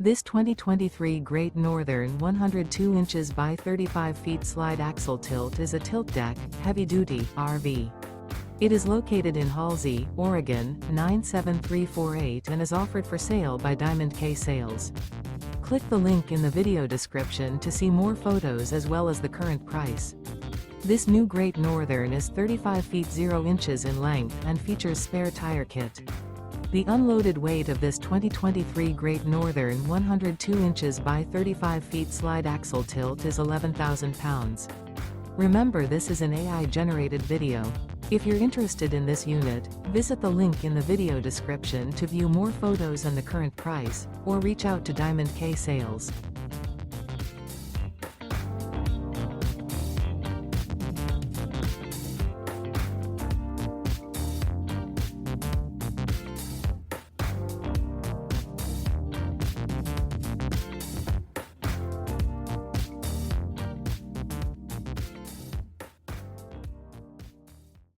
This 2023 Great Northern 102 inches by 35 feet slide axle tilt is a tilt deck, heavy-duty RV. It is located in Halsey, Oregon, 97348 and is offered for sale by Diamond K Sales. Click the link in the video description to see more photos as well as the current price. This new Great Northern is 35 feet 0 inches in length and features spare tire kit. The unloaded weight of this 2023 Great Northern 102 inches by 35 feet slide axle tilt is 11,000 pounds. Remember, this is an AI-generated video. If you're interested in this unit, visit the link in the video description to view more photos and the current price, or reach out to Diamond K Sales.